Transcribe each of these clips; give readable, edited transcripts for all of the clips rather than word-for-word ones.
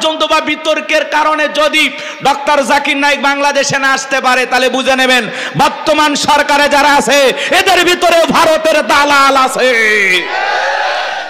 পর্যন্ত বা বিতর্কের কারণে যদি ডক্টর জাকির নায়েক বাংলাদেশে না আসতে পারে, তাহলে বুঝে নেবেন বর্তমান সরকারে যারা আছে এদের ভিতরে ভারতের দালাল আছে।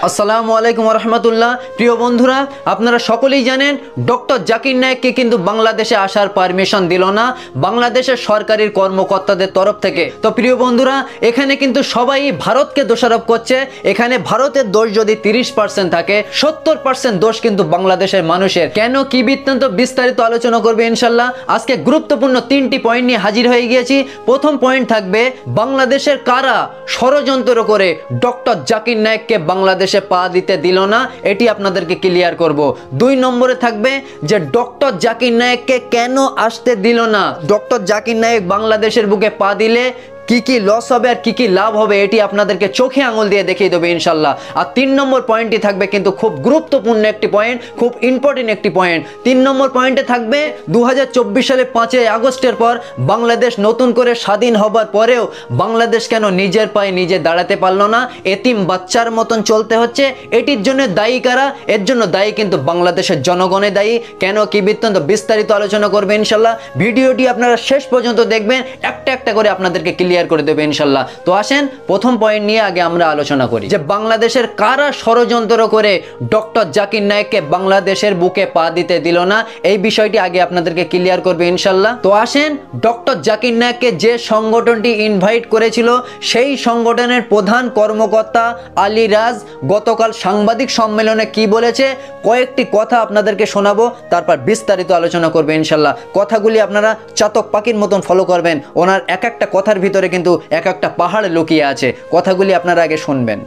আসসালামু আলাইকুম রহমতুল্লাহ। প্রিয় বন্ধুরা, আপনারা সকলেই জানেন ডক্টর জাকির নায়েককে কিন্তু বাংলাদেশে আসার পারমিশন দিল না বাংলাদেশের সরকারি কর্মকর্তাদের তরফ থেকে। তো প্রিয় বন্ধুরা, এখানে কিন্তু সবাই ভারতকে দোষারোপ করছে। এখানে ভারতের দোষ যদি 30% থাকে, 70% দোষ কিন্তু বাংলাদেশের মানুষের। কেন, কি বৃত্তান্ত বিস্তারিত আলোচনা করবে ইনশাল্লাহ। আজকে গুরুত্বপূর্ণ 3টি পয়েন্ট নিয়ে হাজির হয়ে গিয়েছি। প্রথম পয়েন্ট থাকবে বাংলাদেশের কারা ষড়যন্ত্র করে ডক্টর জাকির নায়েককে বাংলাদেশ পা দিতে দিল না, এটি আপনাদেরকে ক্লিয়ার করব। 2 নম্বরে থাকবে যে ডক্টর জাকির নায়েককে কেন আসতে দিল না, ডক্টর জাকির নায়েক বাংলাদেশের বুকে পা দিলে কি কি লস হবে আর কি কি লাভ হবে, এটি আপনাদেরকে চোখে আঙুল দিয়ে দেখিয়ে দেবে ইনশাল্লাহ। আর 3 নম্বর পয়েন্টটি থাকবে কিন্তু খুব গুরুত্বপূর্ণ একটি পয়েন্ট, খুব ইম্পর্টেন্ট একটি পয়েন্ট। 3 নম্বর পয়েন্টে থাকবে 2024 সালে 5ই আগস্টের পর বাংলাদেশ নতুন করে স্বাধীন হবার পরেও বাংলাদেশ কেন নিজের পায়ে নিজে দাঁড়াতে পারলো না, এতিম বাচ্চার মতন চলতে হচ্ছে, এটির জন্য দায়ী কারা? এর জন্য দায়ী কিন্তু বাংলাদেশের জনগণে দায়ী। কেন, কি বৃত্তান্ত বিস্তারিত আলোচনা করবে ইনশাল্লাহ। ভিডিওটি আপনারা শেষ পর্যন্ত দেখবেন, একটা একটা করে আপনাদেরকে ক্লিয়ার করে দেবে ইনশাল্লাহ। তো আসেন প্রথম পয়েন্ট নিয়ে আগে আমরা আলোচনা করি যে বাংলাদেশের কারা ষড়যন্ত্র করে ডক্টর জাকির নায়েককে বাংলাদেশের বুকে পা দিতে দিল না, এই বিষয়টি আগে আপনাদেরকে ক্লিয়ার করবে ইনশাল্লাহ। তো আসেন, ডক্টর জাকির নায়েককে যে সংগঠনটি ইনভাইট করেছিল সেই সংগঠনের প্রধান কর্মকর্তা আলী রাজ গতকাল সাংবাদিক সম্মেলনে কি বলেছে, কয়েকটি কথা আপনাদেরকে শোনাবো, তারপর বিস্তারিত আলোচনা করবে ইনশাল্লাহ। কথাগুলি আপনারা চাতক পাখির মতন ফলো করবেন, ওনার এক একটা কথার ভিতরে কিন্তু এক একটা পাহাড় লুকিয়ে আছে, কথাগুলি আপনারা আগে শুনবেন।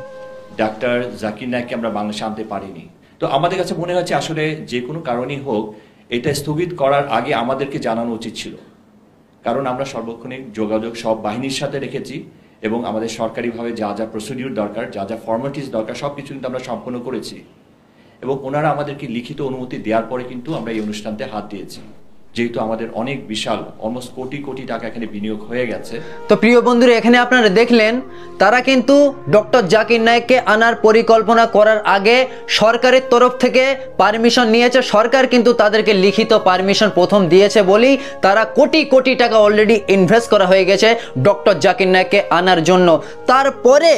ডাক্তার জাকির নায়েককে আমরা বাংলাদেশে আনতে পারিনি, তো আমাদের কাছে মনে হচ্ছে আসলে যে কোনো কারণেই হোক এটা স্থগিত করার আগে আমাদেরকে জানানো উচিত ছিল, কারণ আমরা সার্বক্ষণিক যোগাযোগ সব বাহিনীর সাথে রেখেছি এবং আমাদের সরকারিভাবে যা যা প্রসিডিউর দরকার, যা যা ফর্মালিটিস দরকার সব কিছু কিন্তু আমরা সম্পন্ন করেছি এবং ওনারা আমাদেরকে লিখিত অনুমতি দেওয়ার পরে কিন্তু আমরা এই অনুষ্ঠানতে হাত দিয়েছি, যেহেতু আমাদের অনেক বিশাল অলমোস্ট কোটি কোটি টাকা এখানে বিনিয়োগ হয়ে গেছে। তো প্রিয় বন্ধুরা, এখানে আপনারা দেখলেন তারা কিন্তু ডক্টর জাকির নায়েককে আনার পরিকল্পনা করার আগে সরকারের তরফ থেকে পারমিশন নিয়েছে। সরকার কিন্তু তাদেরকে লিখিত পারমিশন প্রথম দিয়েছে বলেই তারা কোটি কোটি টাকা অলরেডি ইনভেস্ট করা হয়ে গেছে ডক্টর জাকির নায়েককে আনার জন্য। তারপরে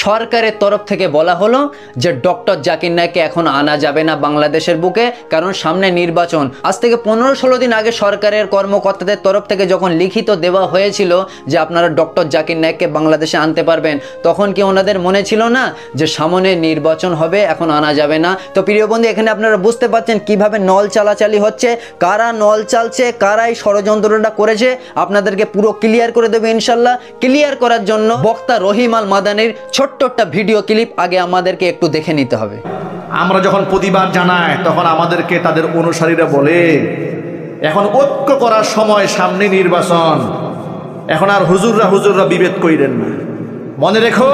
সরকারের তরফ থেকে বলা হলো যে ডক্টর জাকির নায়েককে এখন আনা যাবে না বাংলাদেশের বুকে, কারণ সামনে নির্বাচন। আজ থেকে 15-16 দিন আগে সরকারের কর্মকর্তাদের তরফ থেকে যখন লিখিত দেওয়া হয়েছিল যে আপনারা ডক্টর জাকির নায়েককে বাংলাদেশে আনতে পারবেন, তখন কি ওনাদের মনে ছিল না যে সামনে নির্বাচন হবে, এখন আনা যাবে না? তো প্রিয় বন্ধু, এখানে আপনারা বুঝতে পারছেন কিভাবে নল চালাচালি হচ্ছে, কারা নল চালছে, কারাই ষড়যন্ত্রটা করেছে, আপনাদেরকে পুরো ক্লিয়ার করে দেবে ইনশাল্লাহ। ক্লিয়ার করার জন্য বক্তা রহিম আল মাদানির ছোট্ট একটা ভিডিও ক্লিপ আগে আমাদেরকে একটু দেখে নিতে হবে। আমরা যখন প্রতিবাদ জানাই তখন আমাদেরকে তাদের অনুসারীরা বলে এখন ঐক্য করার সময়, সামনে নির্বাচন, এখন আর হুজুররা বিভেদ করিলেন না। মনে রেখো,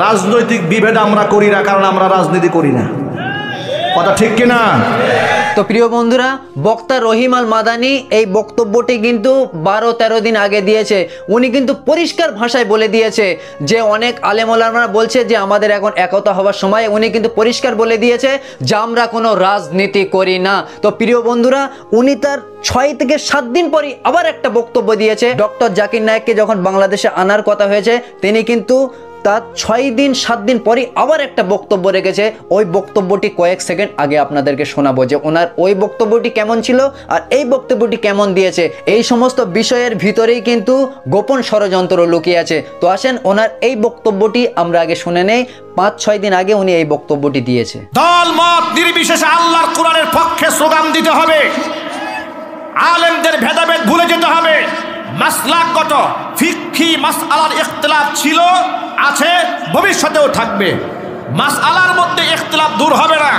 রাজনৈতিক বিভেদ আমরা করি না, কারণ আমরা রাজনীতি করি না। কথা ঠিক কিনা? তো প্রিয় বন্ধুরা, বক্তা রহিম আল মাদানি এই বক্তব্যটি কিন্তু 12-13 দিন আগে দিয়েছে। উনি কিন্তু পরিষ্কার ভাষায় বলে দিয়েছে যে অনেক আলেম ওলামারা বলছে যে আমাদের এখন একতা হওয়ার সময়, উনি কিন্তু পরিষ্কার বলে দিয়েছে যে আমরা কোনো রাজনীতি করি না। তো প্রিয় বন্ধুরা, উনি তার 6 থেকে 7 দিন পরই আবার একটা বক্তব্য দিয়েছে। ডক্টর জাকির নায়েককে যখন বাংলাদেশে আনার কথা হয়েছে, তিনি কিন্তু তার 6-7 দিন পরই আবার একটা বক্তব্য রেখেছে। ওই বক্তব্যটি কয়েক সেকেন্ড আগে আপনাদেরকে শোনাবো যে ওনার ওই বক্তব্যটি কেমন ছিল আর এই বক্তব্যটি কেমন দিয়েছে। এই সমস্ত বিষয়ের ভিতরেই কিন্তু গোপন ষড়যন্ত্র লুকিয়ে আছে। তো আসেন ওনার এই বক্তব্যটি আমরা আগে শুনে নেই। 5-6 দিন আগে উনি এই বক্তব্যটি দিয়েছে। দল মত নির্বিশেষে আল্লাহর কোরআনের পক্ষে স্লোগান দিতে হবে, আলেমদের ভেদাভেদ ভুলে যেতে হবে। মাসলাকগত ফিকহি মাসআলার ইখতিলাফ ছিল, আছে, ভবিষ্যতেও থাকবে। মাসআলার মধ্যে ইখতিলাফ দূর হবে না,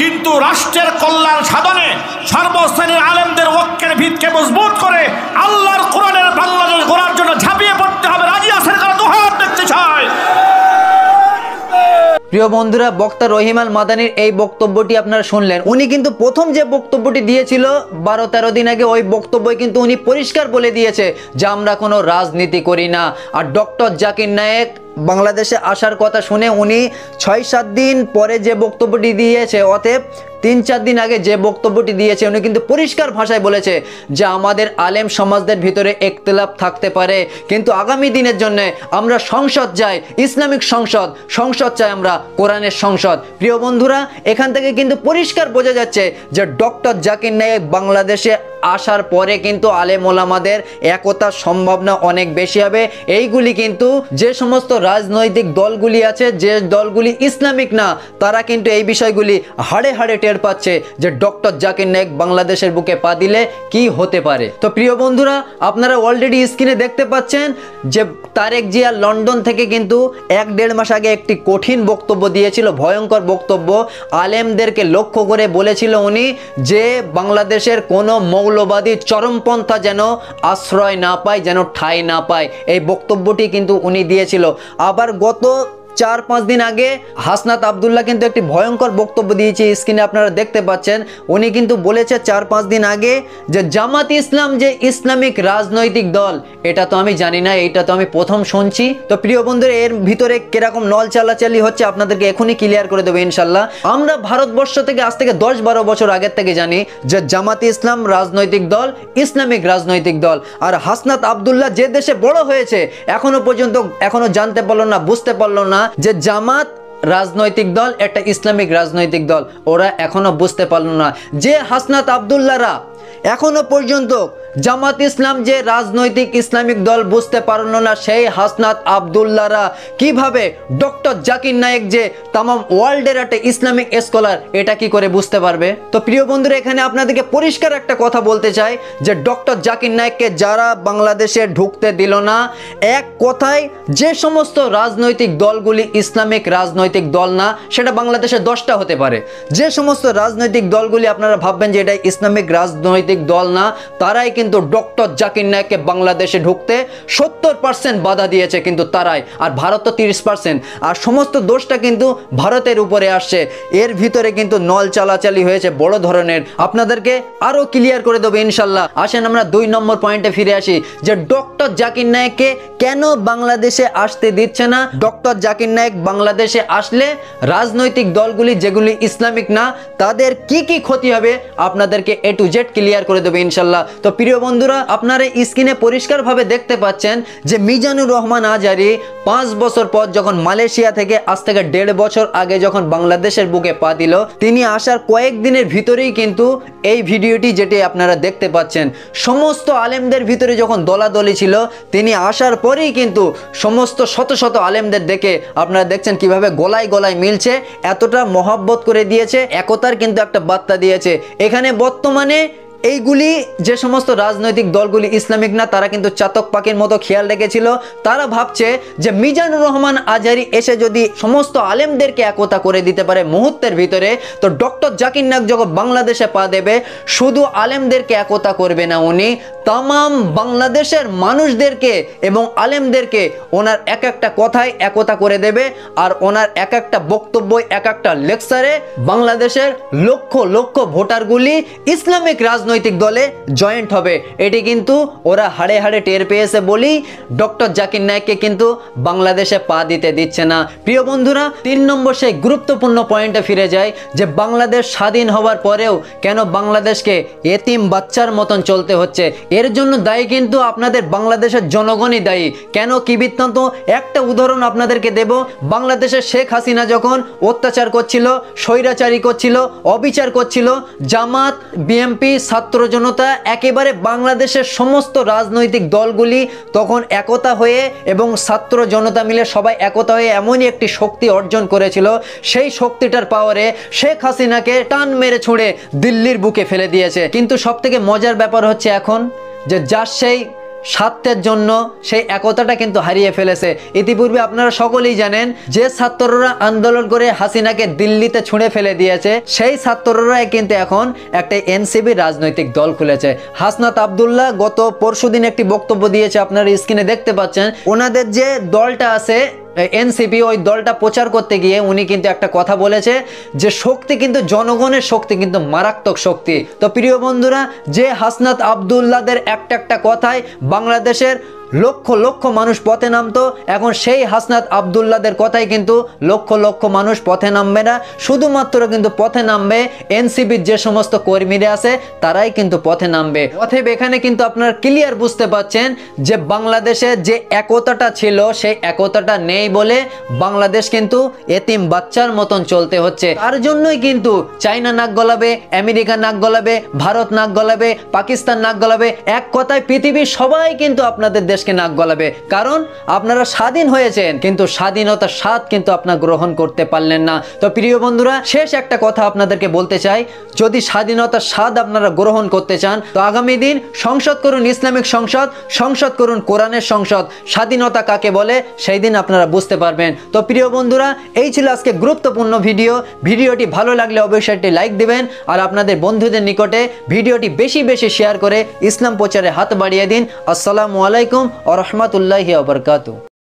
কিন্তু রাষ্ট্রের কল্যাণ সাধনে সর্বশ্রেণীর আলেমদের ঐক্যের ভিতকে মজবুত করে আল্লাহর কোরআনের বাংলাদেশ গড়ার জন্য ঝাঁপিয়ে পড়তে হবে। রাজি আছেন কারা? দুহাত দেখতে চাই। প্রিয় বন্ধুরা, বক্তা রহিম আল মাদানির এই বক্তব্যটি আপনারা শুনলেন। উনি কিন্তু প্রথম যে বক্তব্যটি দিয়েছিল 12-13 দিন আগে, ওই বক্তব্যই কিন্তু উনি পরিষ্কার বলে দিয়েছে যে আমরা কোনো রাজনীতি করি না। আর ডক্টর জাকির নায়েক বাংলাদেশে আসার কথা শুনে উনি 6-7 দিন পরে যে বক্তব্যটি দিয়েছে, অতএব 3-4 দিন আগে যে বক্তব্যটি দিয়েছে, উনি কিন্তু পরিষ্কার ভাষায় বলেছে যে আমাদের আলেম সমাজদের ভিতরে ইখতিলাফ থাকতে পারে, কিন্তু আগামী দিনের জন্য আমরা সংসদ চাই, ইসলামিক সংসদ চাই, আমরা কোরআনের সংসদ। প্রিয় বন্ধুরা, এখান থেকে কিন্তু পরিষ্কার বোঝা যাচ্ছে যে ডক্টর জাকির নায়েক বাংলাদেশে আসার পরে কিন্তু আলেম ওলামাদের একতার সম্ভাবনা অনেক বেশি হবে। এইগুলি কিন্তু যে সমস্ত রাজনৈতিক দলগুলি আছে, যে দলগুলি ইসলামিক না, তারা কিন্তু এই বিষয়গুলি হাড়ে হাড়ে টের পাচ্ছে যে ডক্টর জাকির নায়েক বাংলাদেশের বুকে পা দিলে কি হতে পারে। তো প্রিয় বন্ধুরা, আপনারা অলরেডি স্ক্রিনে দেখতে পাচ্ছেন যে তারেক জিয়া লন্ডন থেকে কিন্তু 1-1.5 মাস আগে একটি কঠিন বক্তব্য দিয়েছিল, ভয়ঙ্কর বক্তব্য। আলেমদেরকে লক্ষ্য করে বলেছিল উনি যে বাংলাদেশের কোনো মৌলবাদী চরমপন্থা যেন আশ্রয় না পায়, যেন ঠাঁই না পায়, এই বক্তব্যটি কিন্তু উনি দিয়েছিল। আবার গত 4-5 দিন আগে হাসনাত আব্দুল্লাহ কিন্তু একটি ভয়ঙ্কর বক্তব্য দিয়েছে, স্ক্রিনে আপনারা দেখতে পাচ্ছেন। উনি কিন্তু বলেছে 4-5 দিন আগে যে জামাত ইসলাম যে ইসলামিক রাজনৈতিক দল, এটা তো আমি জানি না, এটা তো আমি প্রথম শুনছি। তো প্রিয় বন্ধুরা, এর ভিতরে কিরকম নল চালাচালি হচ্ছে আপনাদেরকে এখনই ক্লিয়ার করে দেবো ইনশাল্লাহ। আমরা ভারতবর্ষ থেকে আজ থেকে 10-12 বছর আগের থেকে জানি যে জামাত ইসলাম রাজনৈতিক দল, ইসলামিক রাজনৈতিক দল। আর হাসনাত আব্দুল্লাহ যে দেশে বড় হয়েছে, এখনো জানতে পারলো না, বুঝতে পারলো না যে জামাত রাজনৈতিক দল একটা ইসলামিক রাজনৈতিক দল, ওরা এখনো বুঝতে পারলো না। যে হাসনাত আব্দুল্লাহরা এখনো পর্যন্ত জামাত ইসলাম যে রাজনৈতিক ইসলামিক দল বুঝতে পারলো না, সেই হাসনাত আব্দুল্লাহরা কিভাবে ডক্টর জাকির নায়েক যে তামাম ওয়ার্ল্ডের একটা ইসলামিক স্কলার, এটা কি করে বুঝতে পারবে? তো প্রিয় বন্ধুরা, এখানে আপনাদেরকে পরিষ্কার একটা কথা বলতে চাই যে ডক্টর জাকির নায়েককে যারা বাংলাদেশে ঢুকতে দিল না, এক কথায় যে সমস্ত রাজনৈতিক দলগুলি ইসলামিক রাজনৈতিক দল না, সেটা বাংলাদেশে 10টা হতে পারে। যে সমস্ত রাজনৈতিক দলগুলি আপনারা ভাববেন যে এটা ইসলামিক রাজনৈতিক দল না, তারাই কিন্তু ডক্টর জাকির নায়েককে বাংলাদেশে ঢুকতে 70% বাধা দিয়েছে কিন্তু তারাই, আর ভারত তো 30%। আর সমস্ত দোষটা কিন্তু ভারতের উপরে আসছে। এর ভিতরে কিন্তু নল চালাচালি হয়েছে বড় ধরনের, আপনাদেরকে আরো ক্লিয়ার করে দেবো ইনশাল্লাহ। আসেন আমরা 2 নম্বর পয়েন্টে ফিরে আসি যে ডক্টর জাকির নায়েককে কেন বাংলাদেশে আসতে দিচ্ছে না। ডক্টর জাকির নায়েক বাংলাদেশে আসলে রাজনৈতিক দলগুলি যেগুলি ইসলামিক না, তাদের কি কি ক্ষতি হবে আপনাদেরকে A to Z ক্লিয়ার করে দেবো ইনশাল্লাহ। তো প্রিয় বন্ধুরা, আপনারা স্ক্রিনে পরিষ্কারভাবে দেখতে পাচ্ছেন যে মিজানুর রহমান আজহারী 5 বছর পর যখন মালয়েশিয়া থেকে, আজ থেকে 1.5 বছর আগে যখন বাংলাদেশের বুকে পা দিল, তিনি আসার কয়েকদিনের ভিতরেই কিন্তু এই ভিডিওটি যেটি আপনারা দেখতে পাচ্ছেন, সমস্ত আলেমদের ভিতরে যখন দলাদলি ছিল, তিনি আসার পরেই কিন্তু সমস্ত শত শত আলেমদের দেখে আপনারা দেখছেন কিভাবে গলায় গলায় মিলছে, এতটা মহব্বত করে দিয়েছে, একতার কিন্তু একটা বার্তা দিয়েছে। এখানে বর্তমানে এইগুলি যে সমস্ত রাজনৈতিক দলগুলি ইসলামিক না, তারা কিন্তু চাতক পাখির মতো খেয়াল রেখেছিল। তারা ভাবছে যে মিজানুর রহমান আজহারী এসে যদি সমস্ত আলেমদেরকে একতা করে দিতে পারে মুহূর্তের ভিতরে, তো ডক্টর জাকির নায়েক যখন বাংলাদেশে পা দেবে, শুধু আলেমদেরকে একতা করবে না, উনি তামাম বাংলাদেশের মানুষদেরকে এবং আলেমদেরকে ওনার এক একটা কথায় একতা করে দেবে। আর ওনার এক একটা বক্তব্য, এক একটা লেকচারে বাংলাদেশের লক্ষ লক্ষ ভোটারগুলি ইসলামিক রাজনৈতিক দলে জয়েন্ট হবে। এটি কিন্তু ওরা হাড়ে হাড়ে টের পেয়েছে বলেই ডক্টর জাকির নায়েককে কিন্তু বাংলাদেশে পা দিতে দিচ্ছে না। প্রিয় বন্ধুরা, 3 নম্বর সেই গুরুত্বপূর্ণ পয়েন্টে ফিরে যায় যে বাংলাদেশ স্বাধীন হওয়ার পরেও কেন বাংলাদেশকে এতিম বাচ্চার মতন চলতে হচ্ছে। এর জন্য দায়ী কিন্তু আপনাদের বাংলাদেশের জনগণই দায়ী। কেন, কি বৃত্তান্ত, একটা উদাহরণ আপনাদেরকে দেব। বাংলাদেশের শেখ হাসিনা যখন অত্যাচার করছিল, স্বৈরাচারী করছিল, অবিচার করছিল, জামাত, বিএনপি, ছাত্র জনতা, একেবারে বাংলাদেশের সমস্ত রাজনৈতিক দলগুলি তখন একতা হয়ে এবং ছাত্র জনতা মিলে সবাই একতা হয়ে এমনই একটি শক্তি অর্জন করেছিল, সেই শক্তিটার পাওয়ারে শেখ হাসিনাকে টান মেরে ছুঁড়ে দিল্লির বুকে ফেলে দিয়েছে। কিন্তু সবথেকে মজার ব্যাপার হচ্ছে এখন যে যার সেই স্বার্থের জন্য সেই একতাটা কিন্তু হারিয়ে ফেলেছে। ইতিপূর্বে আপনারা সকলেই জানেন যে ছাত্ররা আন্দোলন করে হাসিনাকে দিল্লিতে ছুঁড়ে ফেলে দিয়েছে, সেই ছাত্ররাই কিন্তু এখন একটা এনসিপি রাজনৈতিক দল খুলেছে। হাসনাত আব্দুল্লাহ গত পরশুদিন একটি বক্তব্য দিয়েছে, আপনারা স্ক্রিনে দেখতে পাচ্ছেন। ওনাদের যে দলটা আছে এনসিপি, ওই দলটা প্রচার করতে গিয়ে উনি কিন্তু একটা কথা বলেছে যে শক্তি কিন্তু জনগণের শক্তি কিন্তু মারাত্মক শক্তি। তো প্রিয় বন্ধুরা, যে হাসনাত আব্দুল্লাহদের একটা কথায় বাংলাদেশের লক্ষ লক্ষ মানুষ পথে নামতো, এখন সেই হাসনাত আব্দুল্লাহদের কথাই কিন্তু লক্ষ লক্ষ মানুষ পথে নামবে না, শুধুমাত্র কিন্তু পথে নামবে এনসিপির যে সমস্ত কর্মীরা আছে তারাই কিন্তু পথে নামবে। অতএব এখানে কিন্তু আপনারা ক্লিয়ার বুঝতে পারছেন যে বাংলাদেশে যে একতাটা ছিল সেই একতাটা নেই বলে বাংলাদেশ কিন্তু এতিম বাচ্চার মতন চলতে হচ্ছে। তার জন্যই কিন্তু চায়না নাক গলাবে, আমেরিকা নাক গলাবে, ভারত নাক গলাবে, পাকিস্তান নাক গলাবে, এক কথায় পৃথিবীর সবাই কিন্তু আপনাদের দেশকে নাক গলাবে। কারণ আপনারা স্বাধীন হয়েছেন কিন্তু স্বাধীনতার স্বাদ কিন্তু আপনারা গ্রহণ করতে পারলেন না। তো প্রিয় বন্ধুরা, শেষ একটা কথা আপনাদেরকে বলতে চাই, যদি স্বাধীনতার স্বাদ আপনারা গ্রহণ করতে চান তো আগামী দিন সংসদ করুন ইসলামিক সংসদ, সংসদ করুন কোরআনের সংসদ। স্বাধীনতা কাকে বলে সেই দিন আপনারা বুঝতে পারবেন। তো প্রিয় বন্ধুরা, এই ছিল আজকে গুরুত্বপূর্ণ ভিডিওটি ভালো লাগলে অবশ্যই একটি লাইক দিবেন আর আপনাদের বন্ধুদের নিকটে ভিডিওটি বেশি বেশি শেয়ার করে ইসলাম প্রচারে হাত বাড়িয়ে দিন। আসসালামু আলাইকুম ওয়া রাহমাতুল্লাহি ওয়া বারাকাতুহু।